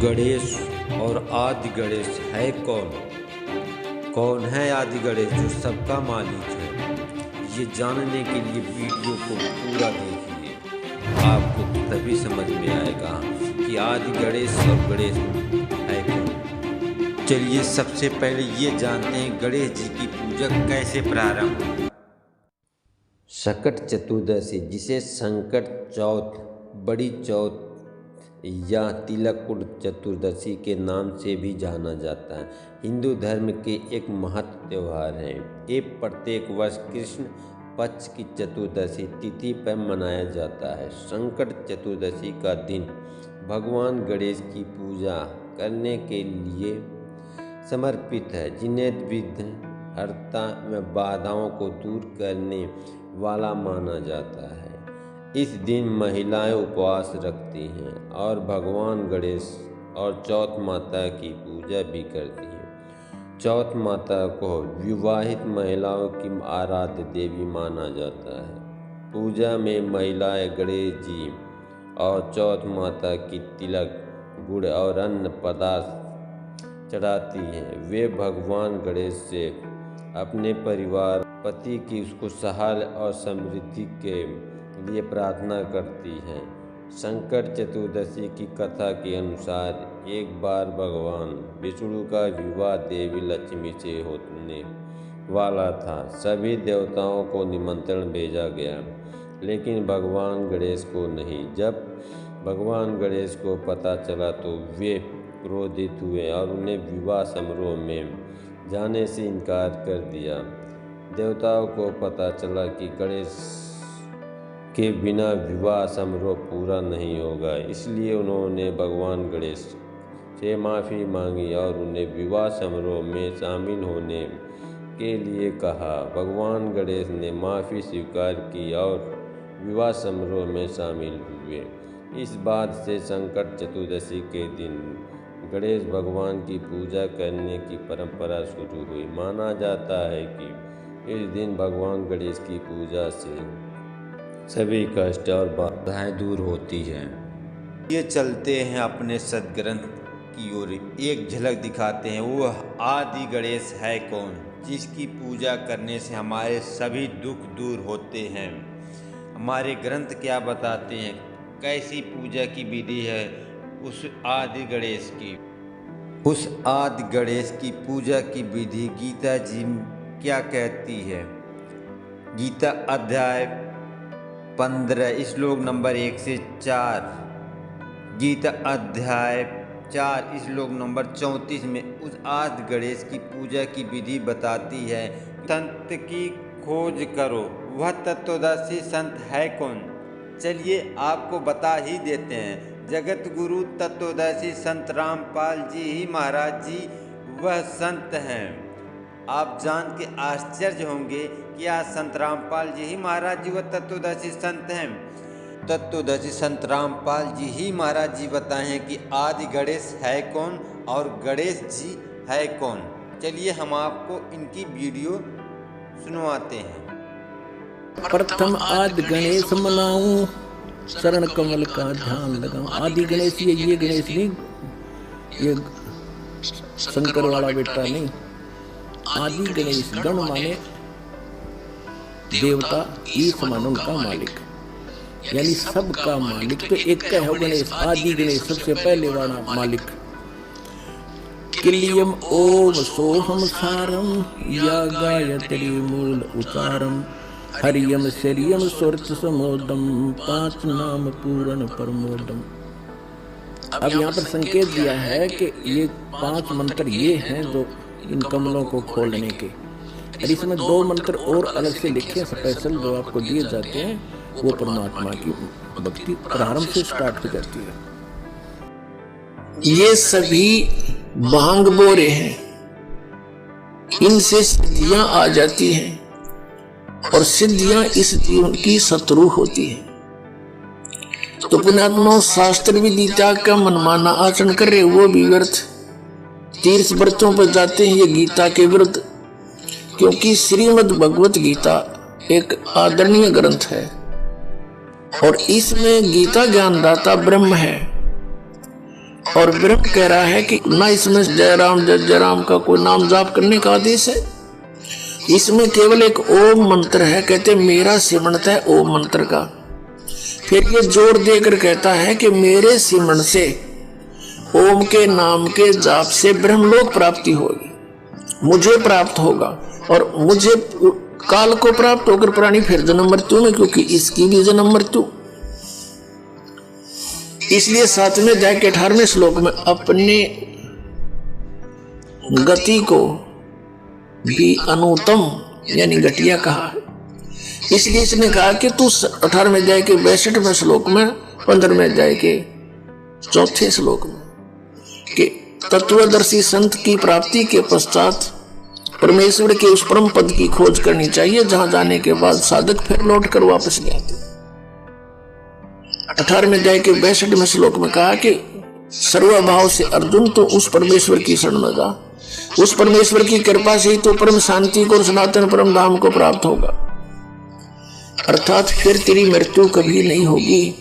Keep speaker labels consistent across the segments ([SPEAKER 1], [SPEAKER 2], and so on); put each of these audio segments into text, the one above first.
[SPEAKER 1] गणेश और आदि गणेश है कौन? कौन है आदि गणेश जो सबका मालिक है? ये जानने के लिए वीडियो को पूरा देखिए, आपको तभी समझ में आएगा कि आदि गणेश और गणेश है कौन। चलिए सबसे पहले ये जानते हैं गणेश जी की पूजा कैसे प्रारंभ हुई। संकट चतुर्दशी, जिसे संकट चौथ, बड़ी चौथ या तिलकुट चतुर्दशी के नाम से भी जाना जाता है, हिंदू धर्म के एक महत्व त्यौहार है। ये प्रत्येक वर्ष कृष्ण पक्ष की चतुर्दशी तिथि पर मनाया जाता है। संकट चतुर्दशी का दिन भगवान गणेश की पूजा करने के लिए समर्पित है, जिन्हें विघ्न हर्ता व बाधाओं को दूर करने वाला माना जाता है। इस दिन महिलाएं उपवास रखती हैं और भगवान गणेश और चौथ माता की पूजा भी करती हैं। चौथ माता को विवाहित महिलाओं की आराध्य देवी माना जाता है। पूजा में महिलाएं गणेश जी और चौथ माता की तिलक, गुड़ और अन्य पदार्थ चढ़ाती हैं। वे भगवान गणेश से अपने परिवार, पति की उसको खुशहाल और समृद्धि के लिए प्रार्थना करती हैं। संकट चतुर्दशी की कथा के अनुसार एक बार भगवान विष्णु का विवाह देवी लक्ष्मी से होने वाला था। सभी देवताओं को निमंत्रण भेजा गया, लेकिन भगवान गणेश को नहीं। जब भगवान गणेश को पता चला तो वे क्रोधित हुए और उन्हें विवाह समारोह में जाने से इनकार कर दिया। देवताओं को पता चला कि गणेश के बिना विवाह समारोह पूरा नहीं होगा, इसलिए उन्होंने भगवान गणेश से माफ़ी मांगी और उन्हें विवाह समारोह में शामिल होने के लिए कहा। भगवान गणेश ने माफ़ी स्वीकार की और विवाह समारोह में शामिल हुए। इस बात से संकट चतुर्दशी के दिन गणेश भगवान की पूजा करने की परंपरा शुरू हुई। माना जाता है कि इस दिन भगवान गणेश की पूजा से सभी कष्ट और बाधाएं दूर होती हैं। ये चलते हैं अपने सदग्रंथ की ओर, एक झलक दिखाते हैं। वो आदि गणेश है कौन, जिसकी पूजा करने से हमारे सभी दुख दूर होते हैं। हमारे ग्रंथ क्या बताते हैं, कैसी पूजा की विधि है उस आदि गणेश की। उस आदि गणेश की पूजा की विधि गीता जी क्या कहती है। गीता अध्याय 15 श्लोक नंबर 1 से 4, गीता अध्याय 4 श्लोक नंबर 34 में उस आदि गणेश की पूजा की विधि बताती है। संत की खोज करो, वह तत्वदर्शी संत है कौन। चलिए आपको बता ही देते हैं। जगत गुरु तत्वदर्शी संत रामपाल जी ही महाराज जी वह संत हैं। आप जान के आश्चर्य होंगे कि आज संत रामपाल जी ही महाराज जी वह तत्वदर्शी संत हैं। तत्वदर्शी संत रामपाल जी ही महाराज जी बताए हैं कि आदि गणेश है कौन और गणेश जी है कौन। चलिए हम आपको इनकी वीडियो सुनवाते हैं।
[SPEAKER 2] प्रथम आदि गणेश मनाऊं, शरण कमल का ध्यान लगाऊं। आदि गणेश ये गणेश नहीं, ये शंकर वाला बेटा नहीं। आदि गणेश, गण माने देवता, ईश माने उनका मालिक, यानी सबका मालिक। तो एक का है गणेश, आदि गणेश सबसे पहले वाला मालिक। किलियम ओम सोहम सारम या गायत्री मूल उचारम हरियम शरियम स्वर्त समोदम 5 नाम पूर्ण परमोदम। अब यहाँ पर संकेत दिया है कि ये 5 मंत्र ये हैं जो इन कमलों को खोलने के। और इसमें 2 मंत्र और अलग से लिखे स्पेशल जो आपको दिए जाते हैं, वो परमात्मा की भक्ति प्रारंभ से स्टार्ट हो जाती है। ये सभी भांग बोरे हैं, इनसे सिद्धियां आ जाती हैं और सिद्धियां इस जीवन की शत्रु होती है। तो पुण्यात्मा शास्त्र भी गीता का मनमाना आचरण कर रहे, वो भी व्यर्थ। तीर्थ व्रतों पर जाते हैं ये गीता के विरुद्ध, क्योंकि श्रीमद् भगवत गीता एक आदरणीय ग्रंथ है और इसमें गीता ज्ञानदाता ब्रह्म है और ब्रह्म कह रहा है कि ना इसमें जय राम का कोई नाम जाप करने का आदेश है, इसमें केवल एक ओम मंत्र है। कहते मेरा सिमरण है ओम मंत्र का। फिर ये जोर देकर कहता है कि मेरे सिमरण से, ओम के नाम के जाप से ब्रह्मलोक प्राप्ति होगी, मुझे प्राप्त होगा और मुझे काल को प्राप्त होकर प्राणी फिर जन्म मृत्यु में, क्योंकि इसकी भी जन्म मृत्यु। इसलिए 7वें अध्याय के 18वें श्लोक में अपने गति को भी अनुतम यानी घटिया कहा है। इसलिए इसने कहा कि तू 18वें अध्याय के 62वें श्लोक में, 15वें अध्याय के 4थे श्लोक में कि तत्वदर्शी संत की प्राप्ति के पश्चात परमेश्वर के उस परम पद की खोज करनी चाहिए, जहां जाने के बाद साधक फिर लौट कर वापस नहीं आते। 18वें अध्याय के 62वें श्लोक में कहा कि सर्वभाव से अर्जुन तो उस परमेश्वर की शरण में जा, उस परमेश्वर की कृपा से ही तो परम शांति को, सनातन परम धाम को प्राप्त होगा, अर्थात फिर तेरी मृत्यु कभी नहीं होगी,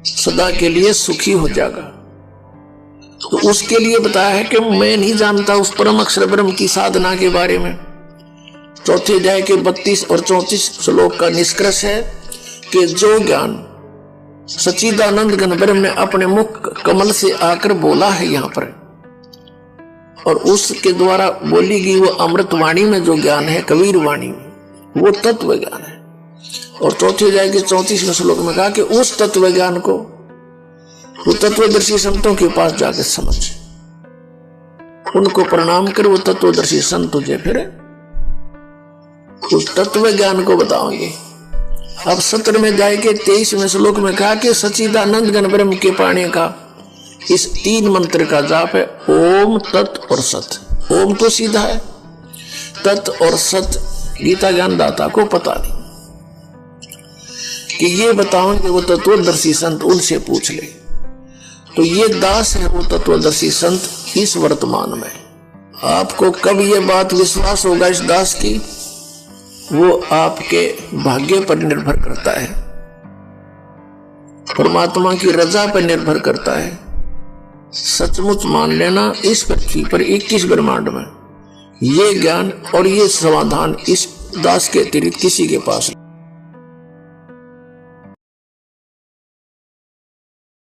[SPEAKER 2] सदा के लिए सुखी हो जाएगा। तो उसके लिए बताया है कि मैं नहीं जानता उस परम अक्षर ब्रह्म की साधना के बारे में। 4थे अध्याय के 32 और 34 श्लोक का निष्कर्ष है कि जो ज्ञान सच्चिदानंद घन ब्रह्म ने अपने मुख कमल से आकर बोला है यहाँ पर, और उसके द्वारा बोली गई वो अमृत वाणी में जो ज्ञान है, कबीर वाणी में, वो तत्व ज्ञान है। और 4थे अध्याय के 34वें श्लोक में कहा कि उस तत्व ज्ञान को वो तत्वदर्शी संतों के पास जाकर समझ, उनको प्रणाम कर, वो तत्वदर्शी संत तुझे फिर उस तत्व ज्ञान को बताओगे। अब 17वें अध्याय के 23वें श्लोक में कहा कि सच्चिदानंद घन ब्रह्म के पाने का इस 3 मंत्र का जाप है, ओम तत् और सत। ओम तो सीधा है, तत् और सत गीता ज्ञान दाता को पता नहीं कि ये बताओगे वो तत्वदर्शी संत, उनसे पूछ ले। तो ये दास है वो तत्वदर्शी संत इस वर्तमान में। आपको कब ये बात विश्वास होगा इस दास की, वो आपके भाग्य पर निर्भर करता है, परमात्मा की रजा पर निर्भर करता है। सचमुच मान लेना इस पृथ्वी पर 21 ब्रह्मांड में ये ज्ञान और ये समाधान इस दास के अतिरिक्त किसी के पास नहीं।